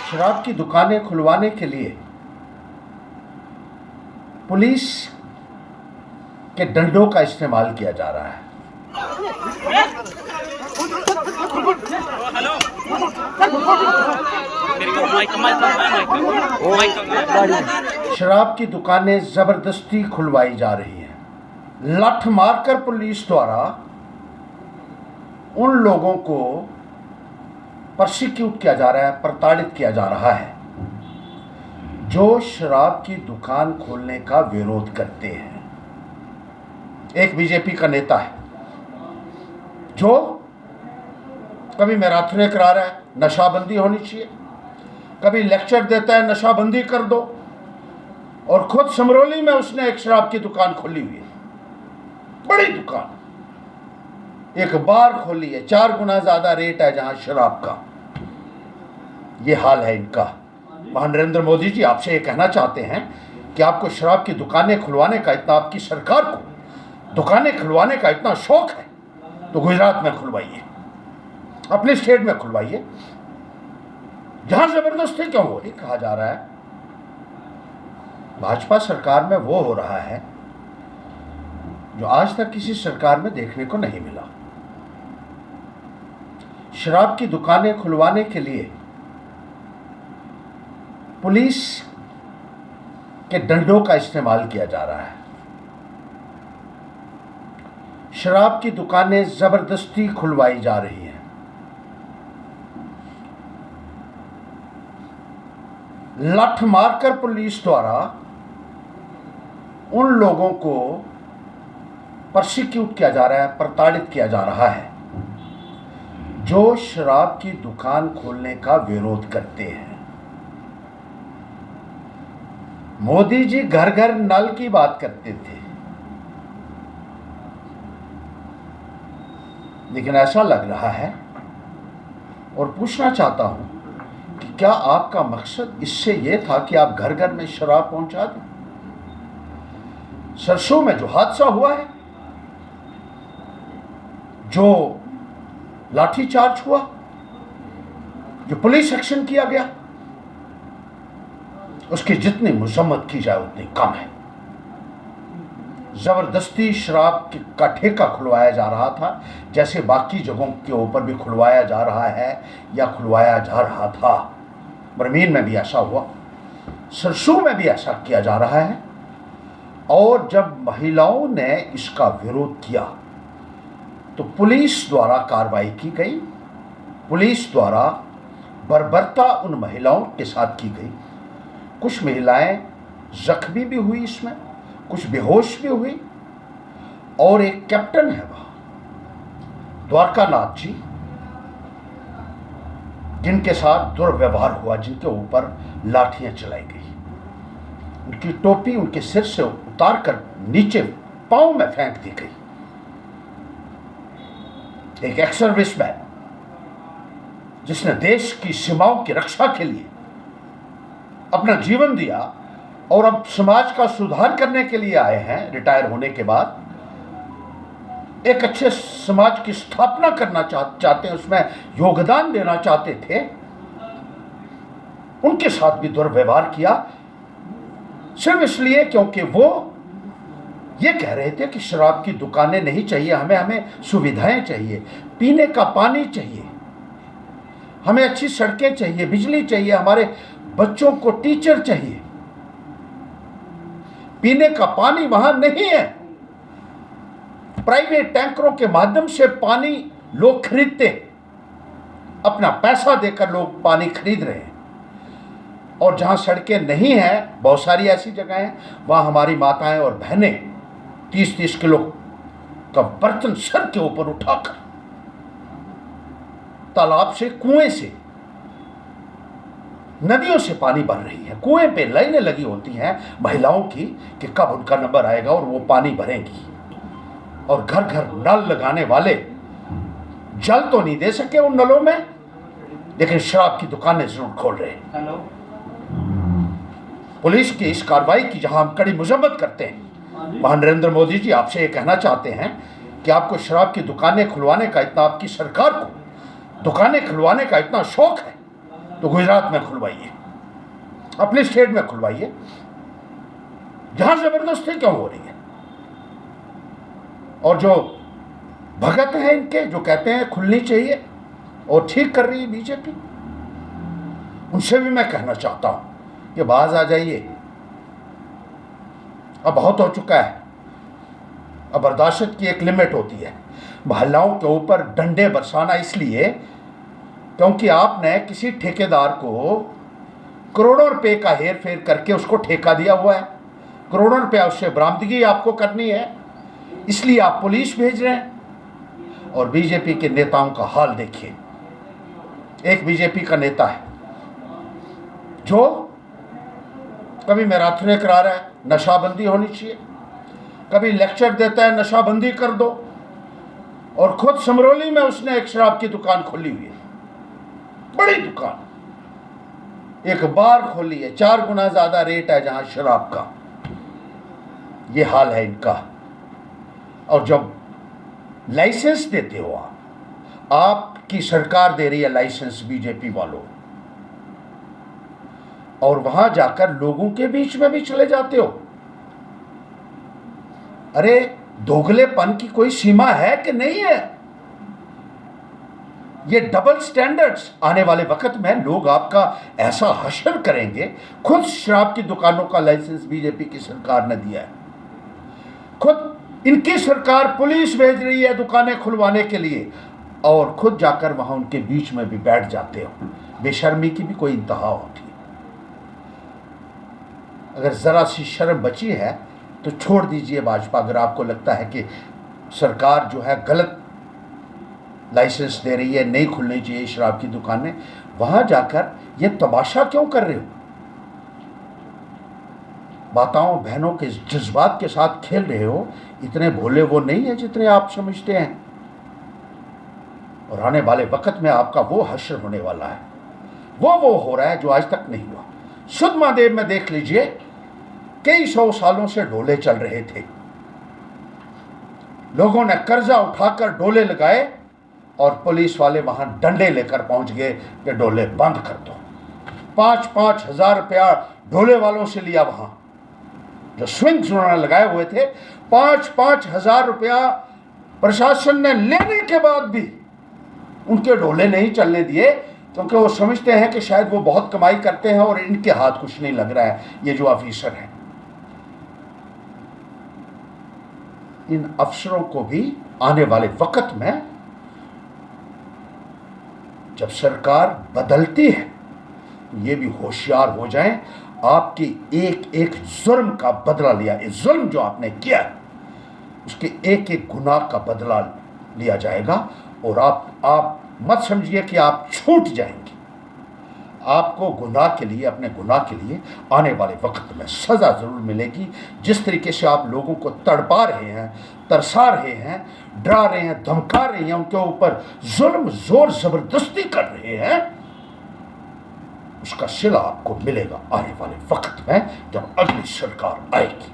शराब की दुकानें खुलवाने के लिए पुलिस के डंडों का इस्तेमाल किया जा रहा है। शराब की दुकानें जबरदस्ती खुलवाई जा रही हैं। लाठ मारकर पुलिस द्वारा उन लोगों को प्रोसिक्यूट किया जा रहा है, प्रताड़ित किया जा रहा है जो शराब की दुकान खोलने का विरोध करते हैं। एक बीजेपी का नेता है जो कभी मैराथन करा रहा है, नशाबंदी होनी चाहिए, कभी लेक्चर देता है नशाबंदी कर दो, और खुद समरोली में उसने एक शराब की दुकान खोली हुई है, बड़ी दुकान, एक बार खोली है, 4 गुना ज्यादा रेट है जहां शराब का। ये हाल है इनका। वहां नरेंद्र मोदी जी आपसे ये कहना चाहते हैं कि आपको शराब की दुकानें खुलवाने का इतना, आपकी सरकार को दुकानें खुलवाने का इतना शौक है तो गुजरात में खुलवाइए, अपने स्टेट में खुलवाइए। जहां जबरदस्ती क्यों हो रही कहा जा रहा है। भाजपा सरकार में वो हो रहा है जो आज तक किसी सरकार में देखने को नहीं मिला। शराब की दुकानें खुलवाने के लिए पुलिस के डंडों का इस्तेमाल किया जा रहा है। शराब की दुकानें जबरदस्ती खुलवाई जा रही हैं। लाठ मारकर पुलिस द्वारा उन लोगों को प्रोसिक्यूट किया जा रहा है, प्रताड़ित किया जा रहा है जो शराब की दुकान खोलने का विरोध करते हैं। मोदी जी घर घर नल की बात करते थे, लेकिन ऐसा लग रहा है और पूछना चाहता हूं कि क्या आपका मकसद इससे यह था कि आप घर घर में शराब पहुंचा दें? सरसों में जो हादसा हुआ है, जो लाठीचार्ज हुआ, जो पुलिस एक्शन किया गया, उसकी जितनी मजम्मत की जाए उतनी कम है। जबरदस्ती शराब का ठेका खुलवाया जा रहा था, जैसे बाकी जगहों के ऊपर भी खुलवाया जा रहा है या खुलवाया जा रहा था। बरमीन में भी ऐसा हुआ, सरसों में भी ऐसा किया जा रहा है। और जब महिलाओं ने इसका विरोध किया तो पुलिस द्वारा कार्रवाई की गई, पुलिस द्वारा बर्बरता उन महिलाओं के साथ की गई। कुछ महिलाएं जख्मी भी हुई, इसमें कुछ बेहोश भी हुई, और एक कैप्टन है वहां द्वारकानाथ जी, जिनके साथ दुर्व्यवहार हुआ, जिनके ऊपर लाठियां चलाई गई, उनकी टोपी उनके सिर से उतार कर नीचे पांव में फेंक दी गई। एक एक्स सर्विसमैन जिसने देश की सीमाओं की रक्षा के लिए अपना जीवन दिया और अब समाज का सुधार करने के लिए आए हैं, रिटायर होने के बाद एक अच्छे समाज की स्थापना करना चाहते हैं, उसमें योगदान देना चाहते थे, उनके साथ भी दुर्व्यवहार किया, सिर्फ इसलिए क्योंकि वो ये कह रहे थे कि शराब की दुकानें नहीं चाहिए, हमें सुविधाएं चाहिए, पीने का पानी चाहिए, हमें अच्छी सड़कें चाहिए, बिजली चाहिए, हमारे बच्चों को टीचर चाहिए। पीने का पानी वहां नहीं है। प्राइवेट टैंकरों के माध्यम से पानी लोग खरीदते, अपना पैसा देकर लोग पानी खरीद रहे हैं। और जहां सड़कें नहीं हैं, बहुत सारी ऐसी जगह हैं, वहां हमारी माताएं और बहनें 30-30 किलो का बर्तन सर के ऊपर उठाकर तालाब से, कुएं से, नदियों से पानी भर रही है। कुएं पे लाइनें लगी होती हैं महिलाओं की कि कब उनका नंबर आएगा और वो पानी भरेंगी। और घर घर नल लगाने वाले जल तो नहीं दे सके उन नलों में, लेकिन शराब की दुकानें जरूर खोल रहे हैं। पुलिस की इस कार्रवाई की जहां हम कड़ी मजम्मत करते हैं, वहां नरेंद्र मोदी जी आपसे ये कहना चाहते हैं कि आपको शराब की दुकानें खुलवाने का इतना, आपकी सरकार को दुकानें खुलवाने का इतना शौक है तो गुजरात में खुलवाइए, अपने स्टेट में खुलवाइए, जहां जबरदस्ती क्यों हो रही है। और जो भगत हैं इनके, जो कहते हैं खुलनी चाहिए और ठीक कर रही है बीजेपी, उनसे भी मैं कहना चाहता हूं कि बाज आ जाइए, अब बहुत हो चुका है। अब बर्दाश्त की एक लिमिट होती है। महिलाओं के ऊपर डंडे बरसाना इसलिए क्योंकि आपने किसी ठेकेदार को करोड़ों रुपए का हेर फेर करके उसको ठेका दिया हुआ है, करोड़ों रुपया उससे बरामदगी आपको करनी है, इसलिए आप पुलिस भेज रहे हैं। और बीजेपी के नेताओं का हाल देखिए। एक बीजेपी का नेता है जो कभी मैराथन करा रहा है, नशाबंदी होनी चाहिए, कभी लेक्चर देता है नशाबंदी कर दो, और खुद समरोली में उसने एक शराब की दुकान खोली हुई है, बड़ी दुकान, एक बार खोली है, 4 गुना ज्यादा रेट है जहां शराब का। ये हाल है इनका। और जब लाइसेंस देते हो आपकी सरकार दे रही है लाइसेंस बीजेपी वालों, और वहां जाकर लोगों के बीच में भी चले जाते हो। अरे दोगलेपन की कोई सीमा है कि नहीं है? ये डबल स्टैंडर्ड्स आने वाले वक्त में लोग आपका ऐसा हशर करेंगे। खुद शराब की दुकानों का लाइसेंस बीजेपी की सरकार ने दिया है, खुद इनकी सरकार पुलिस भेज रही है दुकानें खुलवाने के लिए, और खुद जाकर वहां उनके बीच में भी बैठ जाते हो। बेशर्मी की भी कोई इंतहा होती है। अगर जरा सी शर्म बची है तो छोड़ दीजिए भाजपा। अगर आपको लगता है कि सरकार जो है गलत लाइसेंस दे रही है, नहीं खुलनी चाहिए शराब की दुकानें, वहां जाकर ये तमाशा क्यों कर रहे हो? माताओं बहनों के जज्बात के साथ खेल रहे हो। इतने भोले वो नहीं है जितने आप समझते हैं। और आने वाले वक्त में आपका वो हश्र होने वाला है, वो हो रहा है जो आज तक नहीं हुआ। सुध महादेव में देख लीजिए, कई 100 सालों से डोले चल रहे थे। लोगों ने कर्जा उठाकर डोले लगाए और पुलिस वाले वहां डंडे लेकर पहुंच गए कि डोले बंद कर दो। 5-5 हजार रुपया डोले वालों से लिया। वहां जो स्विंग्स उन्होंने लगाए हुए थे, 5-5 हजार रुपया प्रशासन ने लेने के बाद भी उनके डोले नहीं चलने दिए, क्योंकि वो समझते हैं कि शायद वो बहुत कमाई करते हैं और इनके हाथ कुछ नहीं लग रहा है। ये जो ऑफिसर हैं, इन अफसरों को भी आने वाले वक्त में जब सरकार बदलती है, ये भी होशियार हो जाएं। आपकी एक एक जुर्म का बदला लिया, इस जुर्म जो आपने किया उसके एक एक गुनाह का बदला लिया जाएगा। और आप मत समझिए कि आप छूट जाएंगे। आपको गुनाह के लिए, अपने गुनाह के लिए आने वाले वक्त में सज़ा ज़रूर मिलेगी। जिस तरीके से आप लोगों को तड़पा रहे हैं, तरसा रहे हैं, डरा रहे हैं, धमका रहे हैं, उनके ऊपर जुल्म जोर ज़बरदस्ती कर रहे हैं, उसका सिला आपको मिलेगा आने वाले वक्त में जब अगली सरकार आएगी।